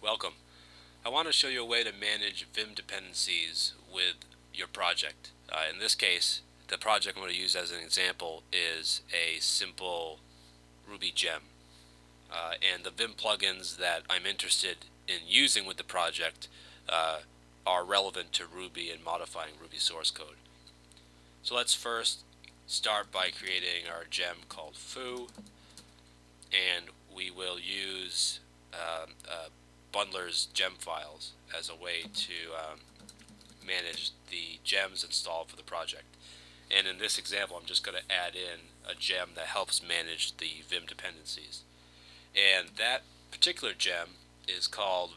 Welcome. I want to show you a way to manage Vim dependencies with your project. In this case, the project I'm going to use as an example is a simple Ruby gem. And the Vim plugins that I'm interested in using with the project are relevant to Ruby and modifying Ruby source code. So let's first start by creating our gem called foo, and we will use bundler's gem files as a way to manage the gems installed for the project. And in this example, I'm just going to add in a gem that helps manage the Vim dependencies. And that particular gem is called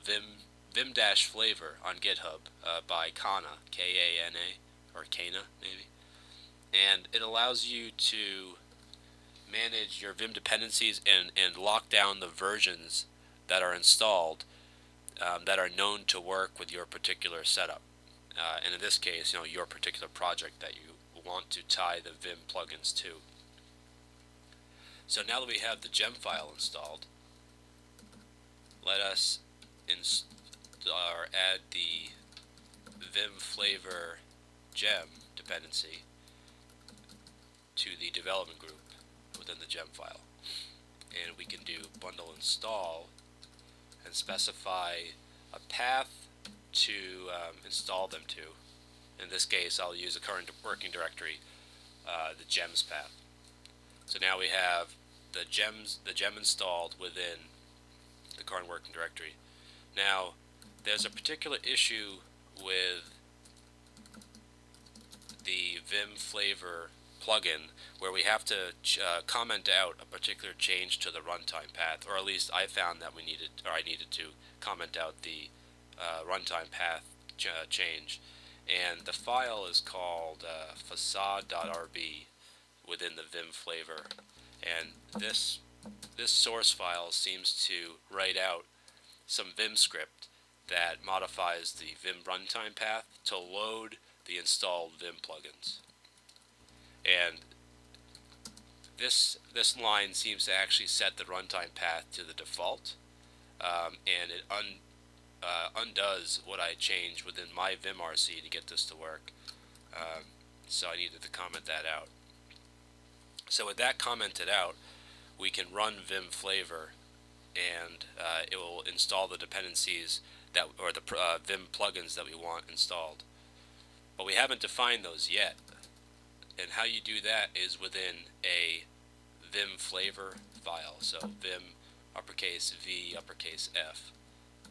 vim-flavor on GitHub by Kana, K-A-N-A, or Kana maybe. And it allows you to manage your Vim dependencies and lock down the versions that are installed that are known to work with your particular setup. And in this case, your particular project that you want to tie the Vim plugins to. So now that we have the gem file installed, let us add the vim-flavor gem dependency to the development group within the gem file. And we can do bundle install and specify a path to install them to. In this case, I'll use a current working directory, the gems path. So now we have the gem installed within the current working directory. Now, there's a particular issue with the vim-flavor plugin where we have to comment out a particular change to the runtime path, or at least I found that I needed to comment out the runtime path change. And the file is called facade.rb within the vim-flavor. And this source file seems to write out some Vim script that modifies the Vim runtime path to load the installed Vim plugins. And this line seems to actually set the runtime path to the default, and it undoes what I changed within my vimrc to get this to work. So I needed to comment that out. So with that commented out, we can run vim-flavor, and it will install the dependencies or the Vim plugins that we want installed. But we haven't defined those yet. And how you do that is within a vim-flavor file. So vim uppercase V uppercase F,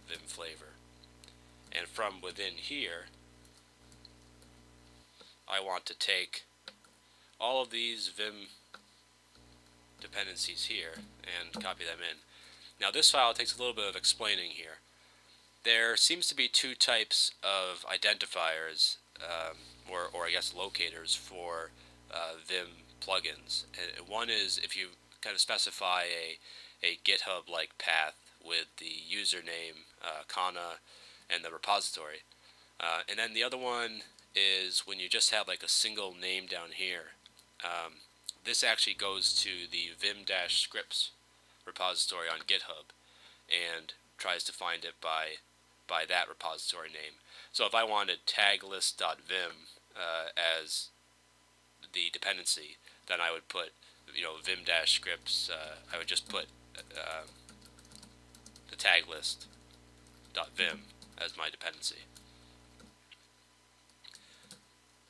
vim-flavor. And from within here, I want to take all of these Vim dependencies here and copy them in. Now this file takes a little bit of explaining here. There seems to be two types of identifiers, or I guess locators for Vim plugins. And one is if you kind of specify a GitHub-like path with the username, Kana, and the repository. And then the other one is when you just have like a single name down here. This actually goes to the vim-scripts repository on GitHub and tries to find it by that repository name. So if I wanted taglist.vim as the dependency, then I would put vim-scripts. I would just put the taglist.vim as my dependency.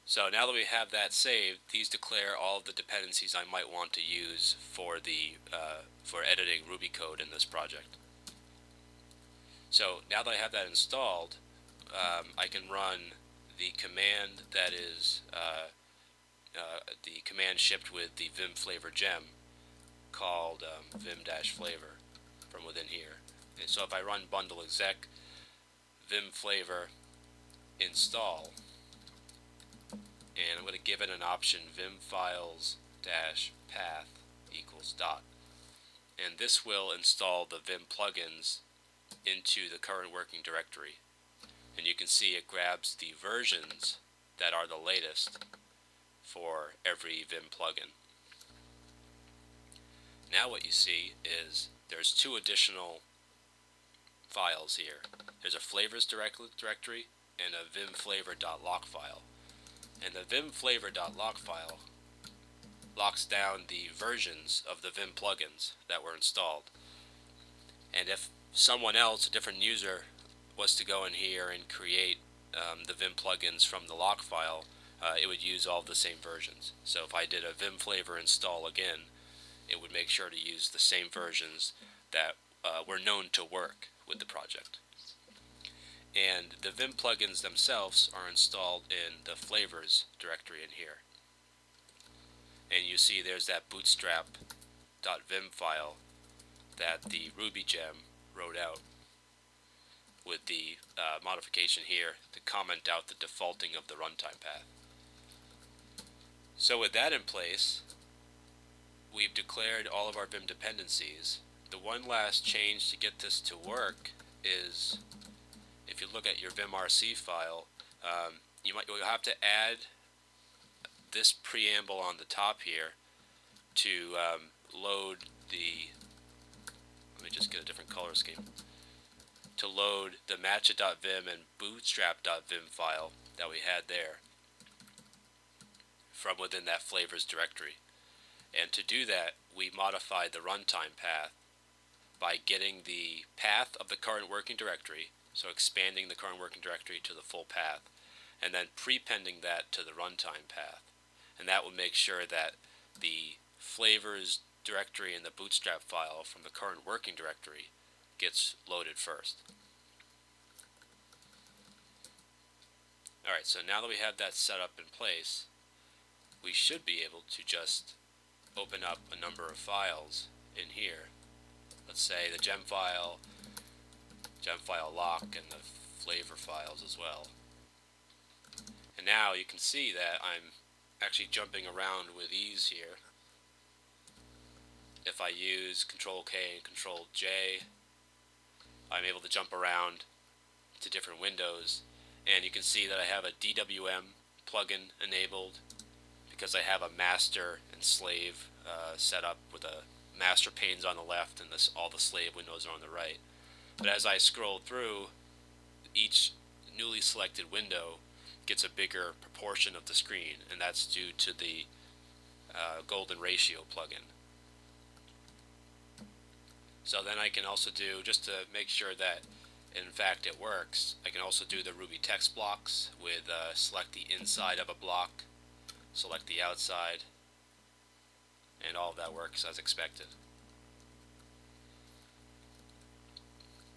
So now that we have that saved, these declare all of the dependencies I might want to use for for editing Ruby code in this project. So now that I have that installed, I can run the command that is the command shipped with the vim-flavor gem called vim-flavor from within here. And so if I run bundle exec vim-flavor install, and I'm going to give it an option vim-files-path equals dot. And this will install the Vim plugins into the current working directory. And you can see it grabs the versions that are the latest for every Vim plugin. Now what you see is there's two additional files here. There's a flavors directory and a vim-flavor.lock file. And the vim-flavor.lock file locks down the versions of the Vim plugins that were installed. And if someone else, a different user, was to go in here and create the Vim plugins from the lock file, it would use all the same versions. So if I did a vim-flavor install again, it would make sure to use the same versions that were known to work with the project. And the Vim plugins themselves are installed in the flavors directory in here. And you see there's that bootstrap.vim file that the Ruby gem wrote out with the modification here to comment out the defaulting of the runtime path. So with that in place, we've declared all of our Vim dependencies. The one last change to get this to work is, if you look at your vimrc file, you'll have to add this preamble on the top here to load the, let me just get a different color scheme, to load the matcha.vim and bootstrap.vim file that we had there from within that flavors directory. And to do that, we modified the runtime path by getting the path of the current working directory, so expanding the current working directory to the full path, and then prepending that to the runtime path. And that will make sure that the flavors directory and the bootstrap file from the current working directory gets loaded first. Alright, so now that we have that set up in place, we should be able to just open up a number of files in here. Let's say the gem file lock, and the flavor files as well. And now you can see that I'm actually jumping around with ease here. If I use Control K and Control J, I'm able to jump around to different windows, and you can see that I have a DWM plugin enabled because I have a master and slave set up with a master panes on the left and all the slave windows are on the right. But as I scroll through, each newly selected window gets a bigger proportion of the screen, and that's due to the golden ratio plugin. So then I can also do, just to make sure that in fact it works, I can also do the Ruby text blocks with select the inside of a block, select the outside, and all of that works as expected.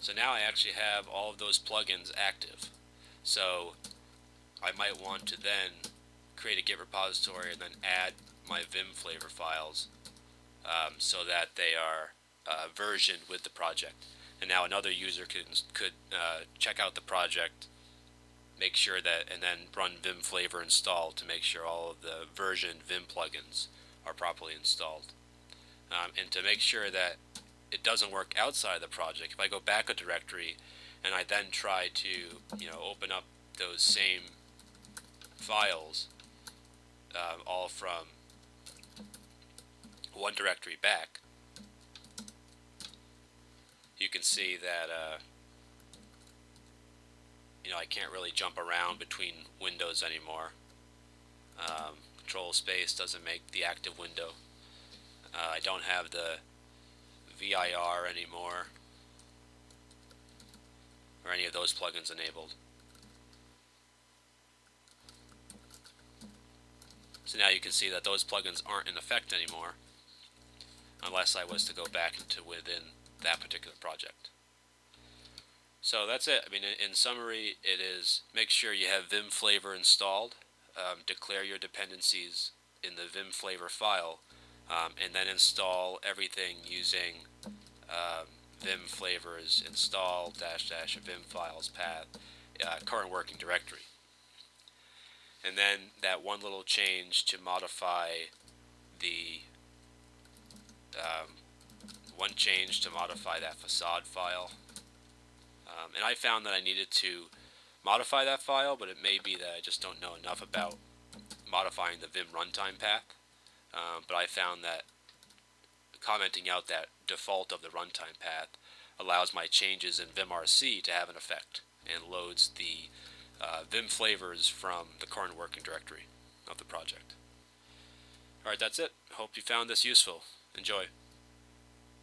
So now I actually have all of those plugins active. So I might want to then create a Git repository and then add my vim-flavor files so that they are versioned with the project. And now another user could check out the project, make sure that, and then run vim-flavor install to make sure all of the versioned Vim plugins are properly installed. And to make sure that it doesn't work outside the project, if I go back a directory and I then try to open up those same files all from one directory back, you can see that I can't really jump around between windows anymore. Control space doesn't make the active window. I don't have the VIR anymore, or any of those plugins enabled. So now you can see that those plugins aren't in effect anymore, unless I was to go back into within that particular project. So that's it. I mean, in summary, it is make sure you have vim-flavor installed, declare your dependencies in the vim-flavor file, and then install everything using vim-flavors install -- vim files path current working directory. And then that one little change to modify the that facade file. And I found that I needed to modify that file, but it may be that I just don't know enough about modifying the Vim runtime path. But I found that commenting out that default of the runtime path allows my changes in vimrc to have an effect and loads the vim flavors from the current working directory of the project. Alright, that's it. Hope you found this useful. Enjoy.